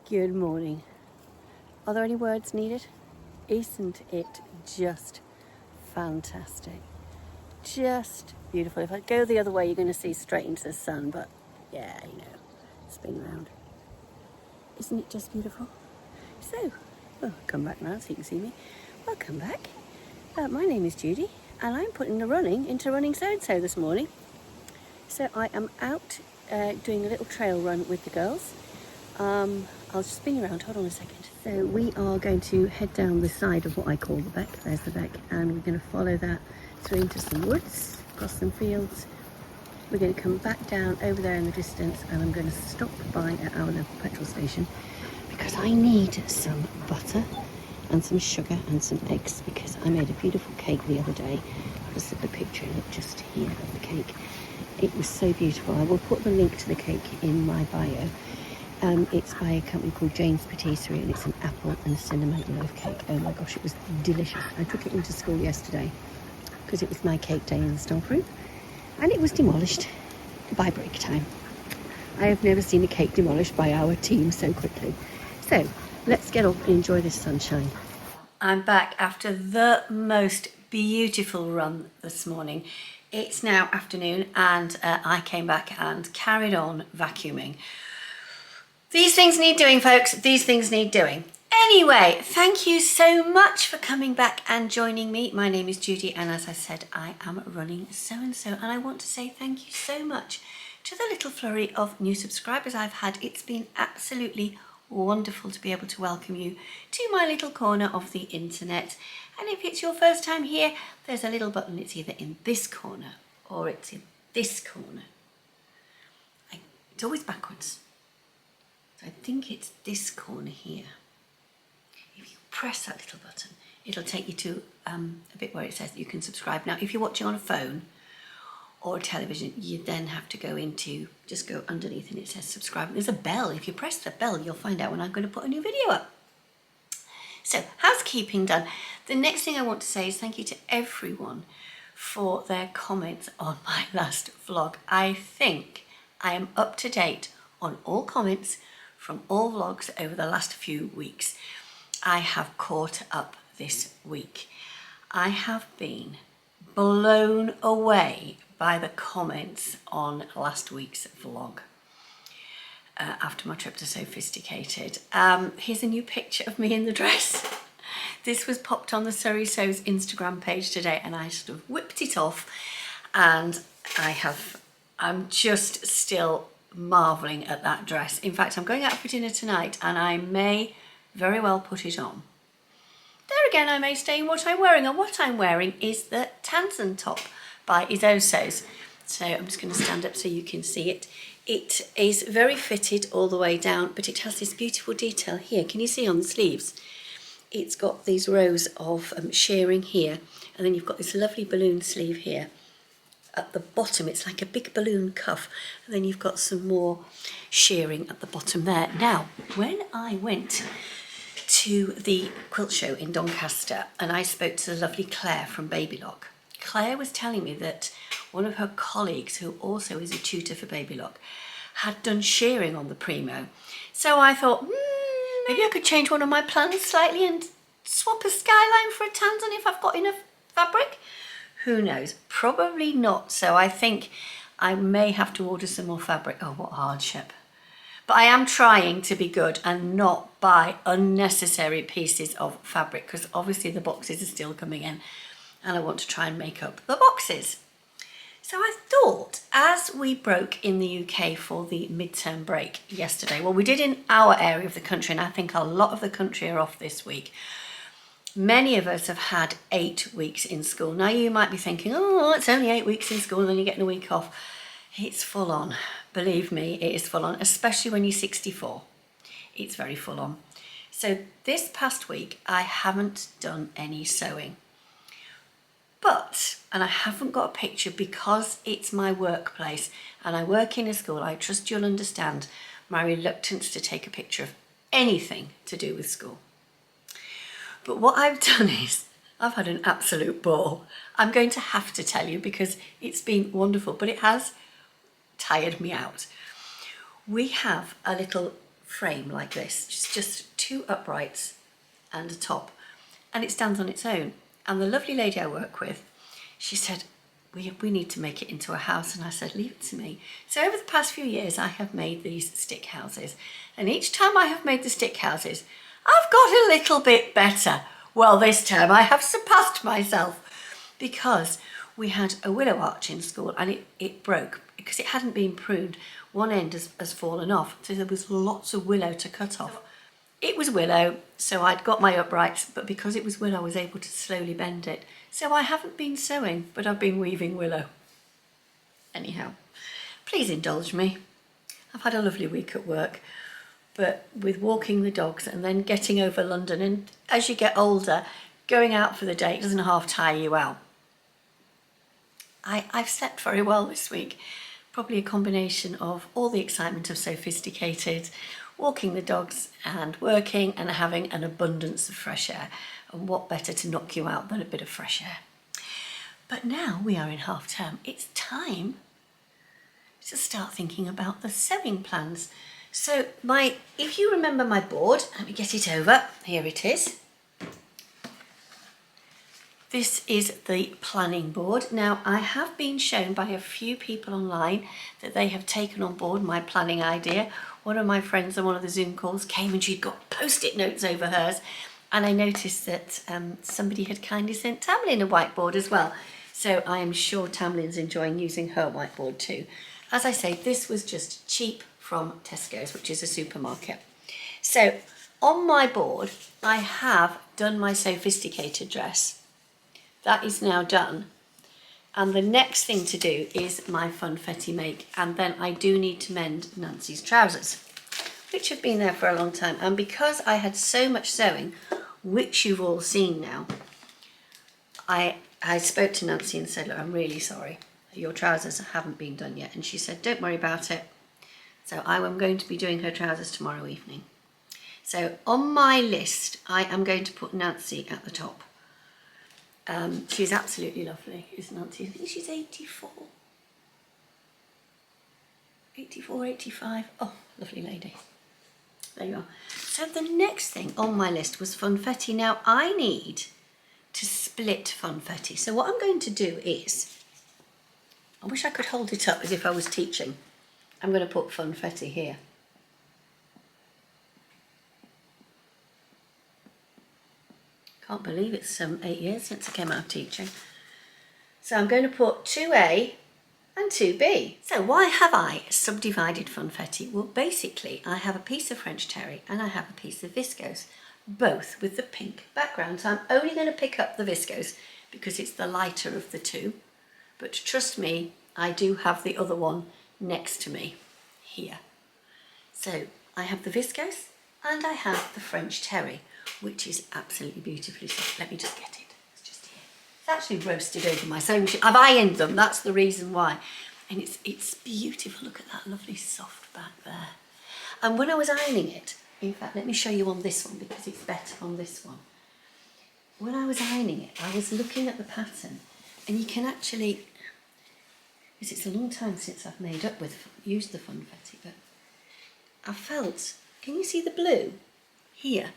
Good morning. Are there any words needed? Isn't it just fantastic? Just beautiful. If I go the other way, you're going to see straight into the sun, but yeah, you know, spin round. Isn't it just beautiful? So, come back now so you can see me. Welcome back. My name is Judi, and I'm putting the running into running so-and-so this morning. So I am out doing a little trail run with the girls. I'll just spin you around, hold on a second. So we are going to head down the side of what I call the beck, there's the beck, and we're going to follow that through into some woods, across some fields. We're going to come back down over there in the distance, and I'm going to stop by at our local petrol station because I need some butter and some sugar and some eggs, because I made a beautiful cake the other day. I'll just put a picture in it just here of the cake. It was so beautiful. I will put the link to the cake in my bio. It's by a company called Jane's Patisserie, and it's an apple and cinnamon loaf cake. Oh my gosh, it was delicious. I took it into school yesterday because it was my cake day in the staff room, and it was demolished by break time. I have never seen a cake demolished by our team so quickly. So let's get up and enjoy this sunshine. I'm back after the most beautiful run this morning. It's now afternoon, and I came back and carried on vacuuming. These things need doing, folks. These things need doing. Anyway, thank you so much for coming back and joining me. My name is Judi, and as I said, I am running so-and-so, and I want to say thank you so much to the little flurry of new subscribers I've had. It's been absolutely wonderful to be able to welcome you to my little corner of the internet. And if it's your first time here, there's a little button. It's either in this corner or it's in this corner. It's always backwards. I think it's this corner here. If you press that little button, it'll take you to a bit where it says that you can subscribe. Now, if you're watching on a phone or a television, you then have to go into, just go underneath and it says subscribe. There's a bell. If you press the bell, you'll find out when I'm going to put a new video up. So, housekeeping done. The next thing I want to say is thank you to everyone for their comments on my last vlog. I think I am up to date on all comments from all vlogs over the last few weeks. I have caught up this week. I have been blown away by the comments on last week's vlog after my trip to Sophisticated. Here's a new picture of me in the dress. This was popped on the Sewscrition Instagram page today, and I sort of whipped it off, and I'm just still marvelling at that dress. In fact, I'm going out for dinner tonight, and I may very well put it on. There again, I may stay in what I'm wearing, and what I'm wearing is the Tansen top by Viscose. So I'm just going to stand up so you can see it. It is very fitted all the way down, but it has this beautiful detail here. Can you see on the sleeves? It's got these rows of shirring here, and then you've got this lovely balloon sleeve here. At the bottom, it's like a big balloon cuff, and then you've got some more shirring at the bottom there. Now, when I went to the quilt show in Doncaster and I spoke to the lovely Claire from Babylock, Claire was telling me that one of her colleagues, who also is a tutor for Babylock, had done shirring on the Primo. So I thought, maybe I could change one of my plans slightly and swap a skyline for a Tansen if I've got enough fabric. Who knows? Probably not. So I think I may have to order some more fabric. Oh, what hardship. But I am trying to be good and not buy unnecessary pieces of fabric, because obviously the boxes are still coming in and I want to try and make up the boxes. So I thought, as we broke in the UK for the midterm break yesterday, well, we did in our area of the country, and I think a lot of the country are off this week. Many of us have had 8 weeks in school. Now you might be thinking, oh, it's only 8 weeks in school and then you're getting a week off. It's full on. Believe me, it is full on, especially when you're 64. It's very full on. So this past week, I haven't done any sewing. But, and I haven't got a picture because it's my workplace and I work in a school, I trust you'll understand my reluctance to take a picture of anything to do with school. But what I've done is, I've had an absolute ball. I'm going to have to tell you because it's been wonderful, but it has tired me out. We have a little frame like this, just two uprights and a top, and it stands on its own. And the lovely lady I work with, she said, we need to make it into a house. And I said, leave it to me. So over the past few years, I have made these stick houses. And each time I have made the stick houses, I've got a little bit better. Well, this term I have surpassed myself, because we had a willow arch in school and it broke because it hadn't been pruned. One end has fallen off, so there was lots of willow to cut off. It was willow, so I'd got my uprights, but because it was willow, I was able to slowly bend it. So I haven't been sewing, but I've been weaving willow. Anyhow, please indulge me. I've had a lovely week at work, but with walking the dogs and then getting over London, and as you get older, going out for the day, it doesn't half tire you out. I've slept very well this week. Probably a combination of all the excitement of Sewscrition, walking the dogs and working and having an abundance of fresh air. And what better to knock you out than a bit of fresh air? But now we are in half term. It's time to start thinking about the sewing plans. So if you remember my board, let me get it over. Here it is. This is the planning board. Now, I have been shown by a few people online that they have taken on board my planning idea. One of my friends on one of the Zoom calls came and she'd got post-it notes over hers. And I noticed that somebody had kindly sent Tamlin a whiteboard as well. So I am sure Tamlin's enjoying using her whiteboard too. As I say, this was just cheap from Tesco's, which is a supermarket. So on my board, I have done my sophisticated dress. That is now done. And the next thing to do is my Funfetti make. And then I do need to mend Nancy's trousers, which have been there for a long time. And because I had so much sewing, which you've all seen now, I spoke to Nancy and said, look, I'm really sorry. Your trousers haven't been done yet. And she said, don't worry about it. So I am going to be doing her trousers tomorrow evening. So on my list, I am going to put Nancy at the top. She's absolutely lovely, isn't Nancy? I think she's 84. 84, 85. Oh, lovely lady. There you are. So the next thing on my list was Funfetti. Now I need to split Funfetti. So what I'm going to do is, I wish I could hold it up as if I was teaching. I'm going to put Funfetti here. Can't believe it's 8 years since I came out of teaching. So I'm going to put 2A and 2B. So why have I subdivided Funfetti? Well, basically, I have a piece of French terry and I have a piece of viscose, both with the pink background. So I'm only going to pick up the viscose because it's the lighter of the two. But trust me, I do have the other one next to me here. So I have the viscose and I have the French terry, which is absolutely beautifully soft. Let me just get it. It's just here. It's actually roasted over my sewing machine. I've ironed them, that's the reason why. And it's beautiful. Look at that lovely soft back there. And when I was ironing it, in fact, let me show you on this one because it's better on this one. When I was ironing it, I was looking at the pattern and you can actually, because it's a long time since I've used the Funfetti, but I felt, can you see the blue here?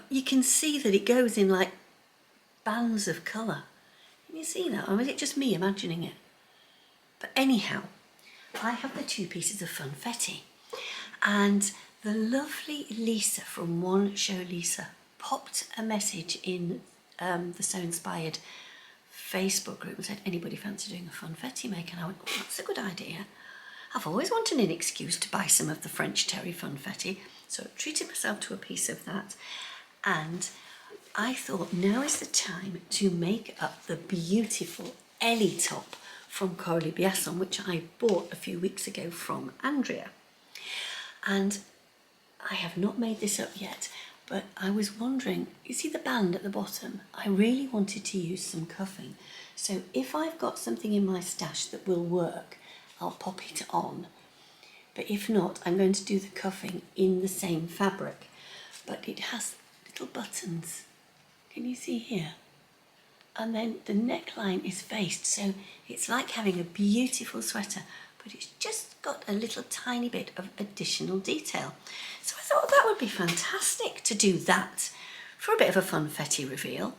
You can see that it goes in like bands of colour. Can you see that? Or is it just me imagining it? But anyhow, I have the two pieces of Funfetti. And the lovely Lisa from One Show Lisa popped a message in the Sew Inspired Facebook group and said, anybody fancy doing a Funfetti make? And I went, oh, that's a good idea. I've always wanted an excuse to buy some of the French terry Funfetti. So I treated myself to a piece of that. And I thought now is the time to make up the beautiful Ellie top from Coralie Biasson, which I bought a few weeks ago from Andrea. And I have not made this up yet, but I was wondering, you see the band at the bottom? I really wanted to use some cuffing. So if I've got something in my stash that will work, I'll pop it on. But if not, I'm going to do the cuffing in the same fabric. But it has little buttons. Can you see here? And then the neckline is faced, so it's like having a beautiful sweater, but it's just got a little tiny bit of additional detail. So I thought that would be fantastic to do that for a bit of a funfetti reveal.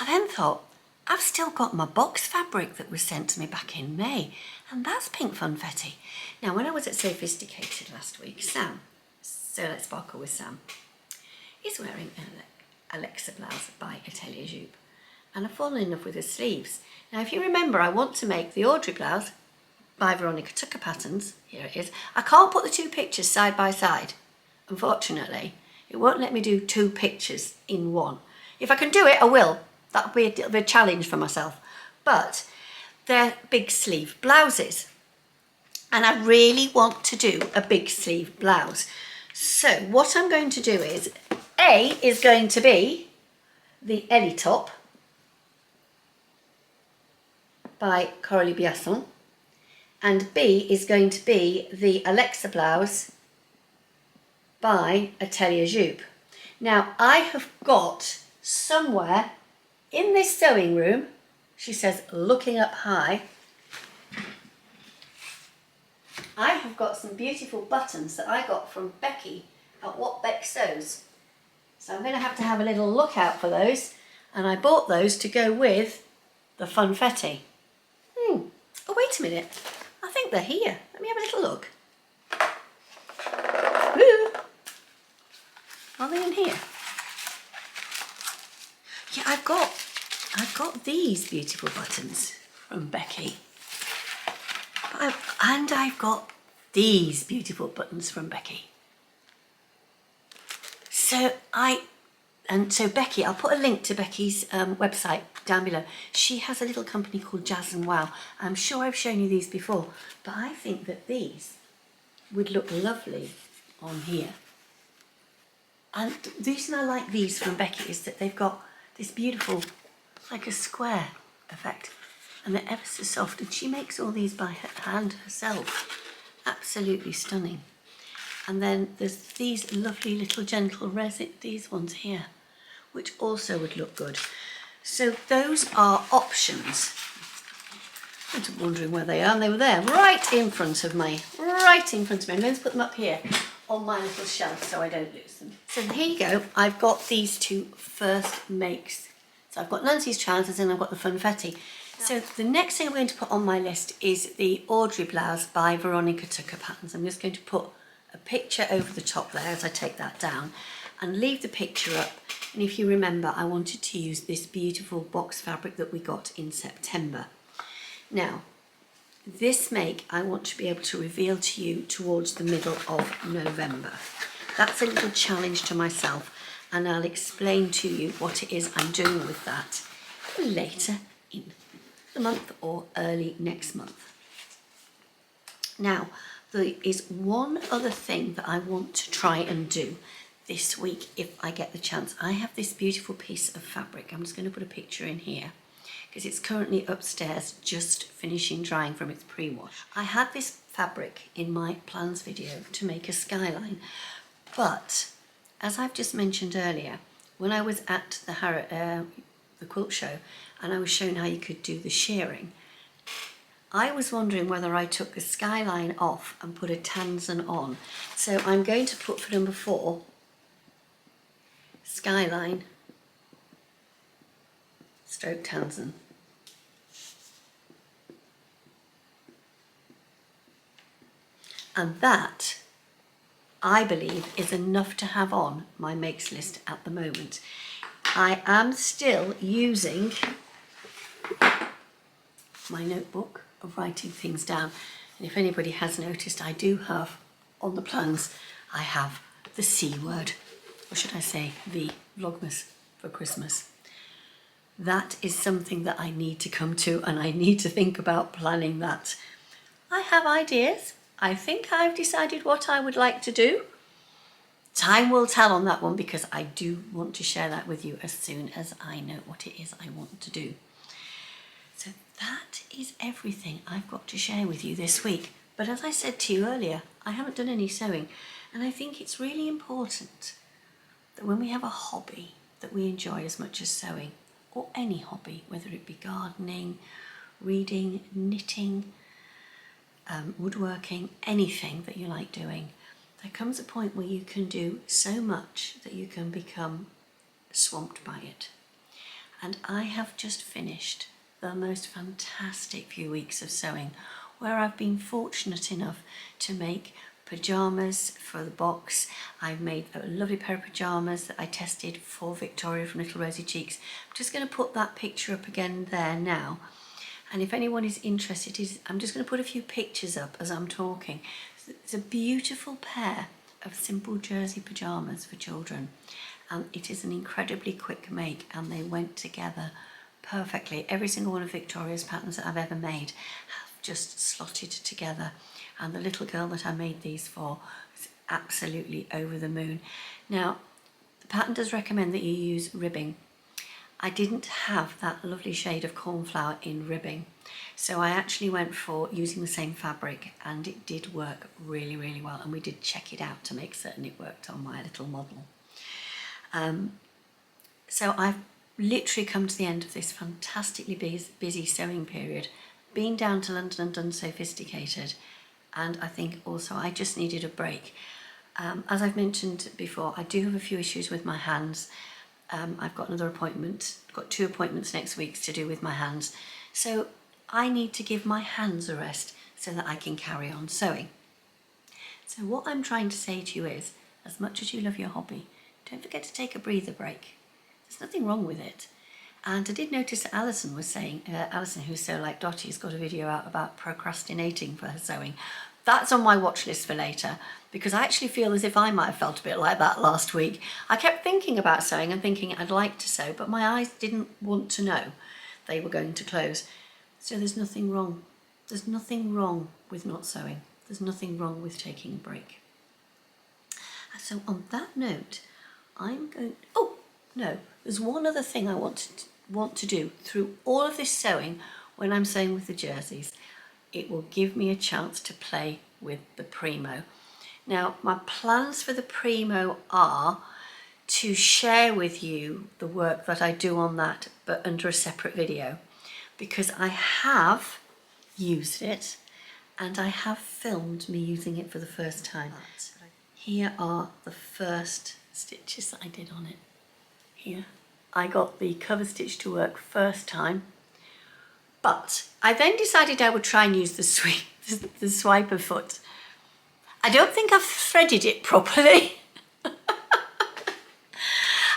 I then thought, I've still got my box fabric that was sent to me back in May, and that's pink funfetti. Now, when I was at Sophisticated last week, Sam, So Let's Sparkle with Sam, is wearing an Alexa blouse by Atelier Jupe, and I've fallen in love with the sleeves. Now, if you remember, I want to make the Audrey blouse by Veronica Tucker Patterns. Here it is. I can't put the two pictures side by side, unfortunately. It won't let me do two pictures in one. If I can do it, I will. That'll be a challenge for myself. But they're big sleeve blouses, and I really want to do a big sleeve blouse. So what I'm going to do is, A is going to be the Ellie top by Coralie Biasson, and B is going to be the Alexa blouse by Atelier Jupe. Now, I have got somewhere in this sewing room, she says, looking up high, I have got some beautiful buttons that I got from Becky at What Beck Sews. So I'm going to have a little look out for those, and I bought those to go with the funfetti. Oh, wait a minute. I think they're here. Let me have a little look. Ooh. Are they in here? Yeah, I've got these beautiful buttons from Becky. And I've got these beautiful buttons from Becky. So Becky, I'll put a link to Becky's website down below. She has a little company called Jazz and Wow. I'm sure I've shown you these before, but I think that these would look lovely on here. And the reason I like these from Becky is that they've got this beautiful, like a square effect, and they're ever so soft, and she makes all these by hand herself. Absolutely stunning. And then there's these lovely little gentle resin, these ones here, which also would look good. So those are options. I'm just wondering where they are, and they were there right in front of me. I'm going to put them up here on my little shelf so I don't lose them. So here you go. I've got these two first makes. So I've got Nancy's trousers and I've got the funfetti. So the next thing I'm going to put on my list is the Audrey blouse by Veronica Tucker Patterns. I'm just going to put a picture over the top there as I take that down and leave the picture up. And if you remember, I wanted to use this beautiful box fabric that we got in September. Now, this make I want to be able to reveal to you towards the middle of November. That's a little challenge to myself, and I'll explain to you what it is I'm doing with that later in the month or early next month. Now, there is one other thing that I want to try and do this week if I get the chance. I have this beautiful piece of fabric. I'm just going to put a picture in here because it's currently upstairs just finishing drying from its pre-wash. I had this fabric in my plans video to make a skyline, but as I've just mentioned earlier, when I was at the quilt show and I was shown how you could do the shearing, I was wondering whether I took the skyline off and put a Tansen on. So I'm going to put for number 4, skyline, stroke Tansen. And that, I believe, is enough to have on my makes list at the moment. I am still using my notebook of writing things down. And if anybody has noticed, I do have on the plans, I have the C word, or should I say the Vlogmas for Christmas. That is something that I need to come to, and I need to think about planning that. I have ideas. I think I've decided what I would like to do. Time will tell on that one, because I do want to share that with you as soon as I know what it is I want to do. So that is everything I've got to share with you this week. But as I said to you earlier, I haven't done any sewing, and I think it's really important that when we have a hobby that we enjoy as much as sewing, or any hobby, whether it be gardening, reading, knitting, woodworking, anything that you like doing, there comes a point where you can do so much that you can become swamped by it. And I have just finished the most fantastic few weeks of sewing, where I've been fortunate enough to make pyjamas for the box. I've made a lovely pair of pyjamas that I tested for Victoria from Little Rosy Cheeks. I'm just going to put that picture up again there now. And if anyone is interested, I'm just going to put a few pictures up as I'm talking. It's a beautiful pair of simple jersey pyjamas for children. And it is an incredibly quick make, and they went together perfectly. Every single one of Victoria's patterns that I've ever made have just slotted together. And the little girl that I made these for is absolutely over the moon. Now, the pattern does recommend that you use ribbing. I didn't have that lovely shade of cornflower in ribbing, so I actually went for using the same fabric, and it did work really, really well. And we did check it out to make certain it worked on my little model. So I've literally come to the end of this fantastically busy sewing period, been down to London and done Sewscrition, and I think also I just needed a break. As I've mentioned before, I do have a few issues with my hands. I've got another appointment, got 2 appointments next week to do with my hands. So I need to give my hands a rest so that I can carry on sewing. So what I'm trying to say to you is, as much as you love your hobby, don't forget to take a breather break. There's nothing wrong with it. And I did notice that Alison was saying, Alison, who's so like Dottie, has got a video out about procrastinating for her sewing. That's on my watch list for later, because I actually feel as if I might have felt a bit like that last week. I kept thinking about sewing and thinking I'd like to sew, but my eyes didn't want to know they were going to close. So there's nothing wrong. There's nothing wrong with not sewing. There's nothing wrong with taking a break. So on that note, I'm going, oh no, there's one other thing I want to do through all of this sewing when I'm sewing with the jerseys. It will give me a chance to play with the Primo. Now, my plans for the Primo are to share with you the work that I do on that, but under a separate video, because I have used it and I have filmed me using it for the first time. Here are the first stitches that I did on it. Here, I got the cover stitch to work first time, but I then decided I would try and use the swiper foot. I don't think I've threaded it properly. I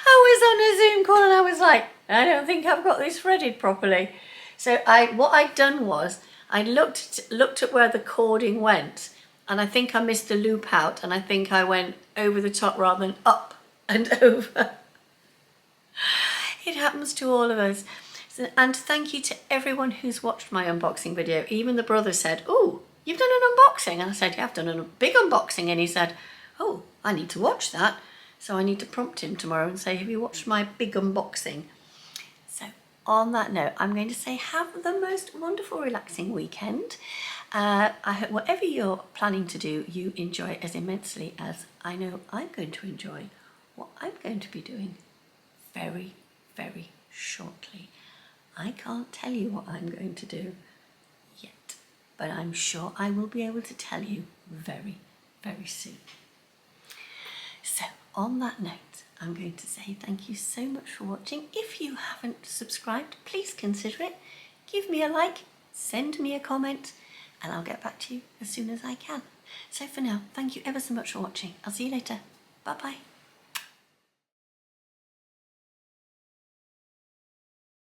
was on a Zoom call and I was like, I don't think I've got this threaded properly. So what I'd done was I looked at where the cording went, and I think I missed the loop out, and I think I went over the top rather than up and over. It happens to all of us. And thank you to everyone who's watched my unboxing video. Even the brother said, oh, you've done an unboxing. And I said, yeah, I've done a big unboxing. And he said, oh, I need to watch that. So I need to prompt him tomorrow and say, have you watched my big unboxing? So on that note, I'm going to say have the most wonderful, relaxing weekend. I hope whatever you're planning to do, you enjoy as immensely as I know I'm going to enjoy what I'm going to be doing very, very shortly. I can't tell you what I'm going to do yet, but I'm sure I will be able to tell you very, very soon. So on that note, I'm going to say thank you so much for watching. If you haven't subscribed, please consider it. Give me a like, send me a comment, and I'll get back to you as soon as I can. So for now, thank you ever so much for watching. I'll see you later. Bye-bye.